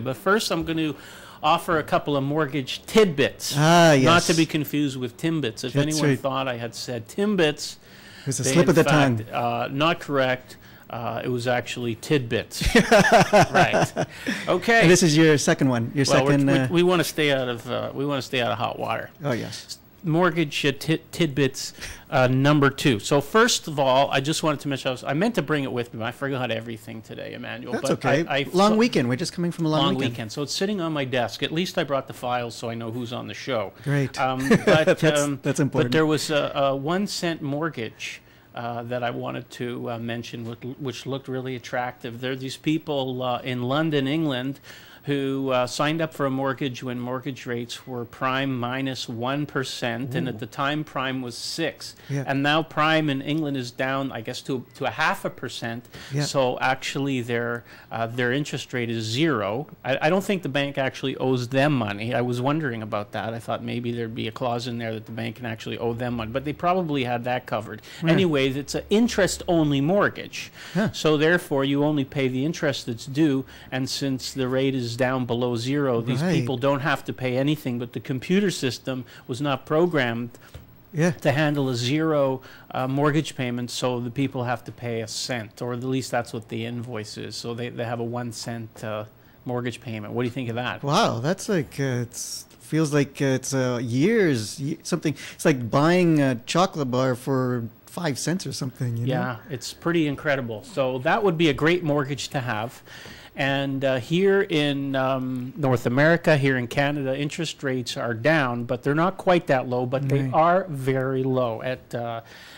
But first, I'm going to offer a couple of mortgage tidbits. Yes. Not to be confused with Timbits. If That's anyone right. thought I had said Timbits, It was a they, slip in of the fact, tongue. not correct. It was actually tidbits. Right. Okay. And this is your second one. Your well, second. we want to stay out of hot water. Oh yes. Mortgage tidbits number 2. So first of all, I just wanted to mention, I meant to bring it with me, but I forgot everything today, Emmanuel. That's but okay. Long weekend. We're just coming from a long weekend. So it's sitting on my desk. At least I brought the files so I know who's on the show. Great. But, that's important. But there was a 1 cent mortgage that I wanted to mention, which looked really attractive. There are these people in London, England, who signed up for a mortgage when mortgage rates were prime minus 1%, and at the time prime was 6%. Yeah. And now prime in England is down, I guess, to a 0.5%. Yeah. So actually their interest rate is 0. I don't think the bank actually owes them money. I was wondering about that. I thought maybe there'd be a clause in there that the bank can actually owe them money, but they probably had that covered. Yeah. Anyways, it's an interest-only mortgage. Huh. So therefore you only pay the interest that's due, and since the rate is down below 0, these Right. people don't have to pay anything, but the computer system was not programmed Yeah. to handle a 0 mortgage payment, so the people have to pay a cent, or at least that's what the invoice is. So they have a 1 cent mortgage payment. What do you think of that? Wow, that's like feels like it's years something. It's like buying a chocolate bar for 5 cents or something. You know? Yeah, it's pretty incredible. So that would be a great mortgage to have. And here in North America, here in Canada, interest rates are down, but they're not quite that low, but they Right. are very low, at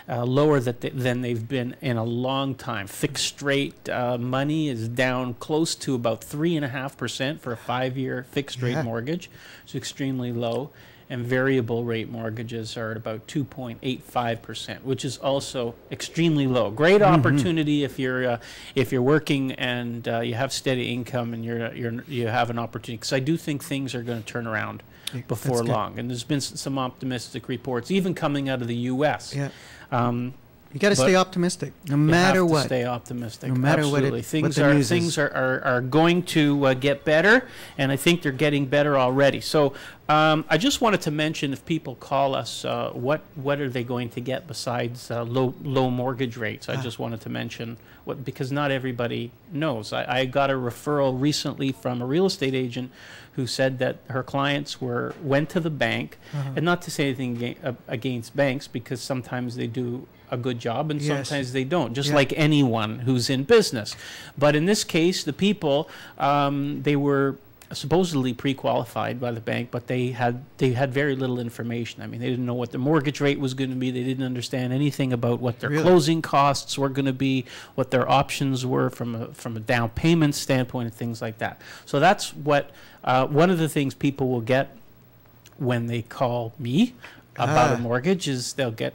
lower than they've been in a long time. Fixed rate money is down close to about 3.5% for a 5-year fixed rate Yeah. mortgage. It's extremely low. And variable rate mortgages are at about 2.85%, which is also extremely low. Great opportunity if you're working and you have steady income and you have an opportunity. Because I do think things are going to turn around Yeah, before that's good. long, and there's been some optimistic reports, even coming out of the U.S. Yeah. Um, You got to But stay optimistic, no you matter have to what. stay optimistic. No matter what Absolutely. what the news is. Things are going to get better, and I think they're getting better already. So I just wanted to mention, if people call us, what are they going to get besides low mortgage rates? I just wanted to mention because not everybody knows. I got a referral recently from a real estate agent who said that her clients went to the bank, and not to say anything against banks, because sometimes they do a good job and Yes. sometimes they don't, just Yeah. like anyone who's in business. But in this case, the people, they were supposedly pre-qualified by the bank, but they had very little information. I mean, they didn't know what the mortgage rate was going to be. They didn't understand anything about what their Really? closing costs were going to be, what their options were from a down payment standpoint, and things like that. So that's what one of the things people will get when they call me about a mortgage is they'll get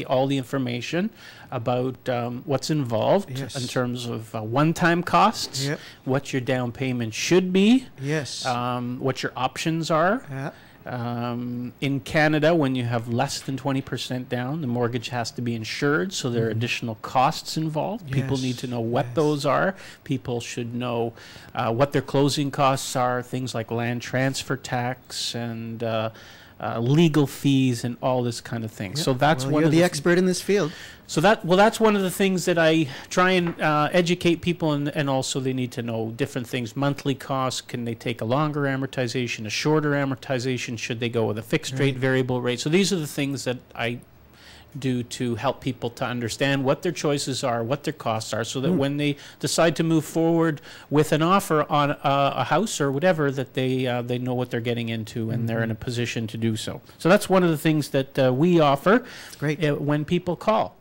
all the information about what's involved Yes. in terms of one-time costs, Yep. what your down payment should be, Yes. what your options are. Yeah. In Canada, when you have less than 20% down, the mortgage has to be insured, so there are additional costs involved. People Yes, need to know what yes. those are. People should know what their closing costs are, things like land transfer tax and legal fees and all this kind of thing. Yep. So that's Well, one you're of the expert in this field. So that's one of the things that I try and educate people, and also they need to know different things. Monthly costs, can they take a longer amortization, a shorter amortization? Should they go with a fixed rate, variable rate? So these are the things that I do to help people to understand what their choices are, what their costs are, so that when they decide to move forward with an offer on a house or whatever, that they know what they're getting into, and they're in a position to do so. So that's one of the things that we offer Great. when people call.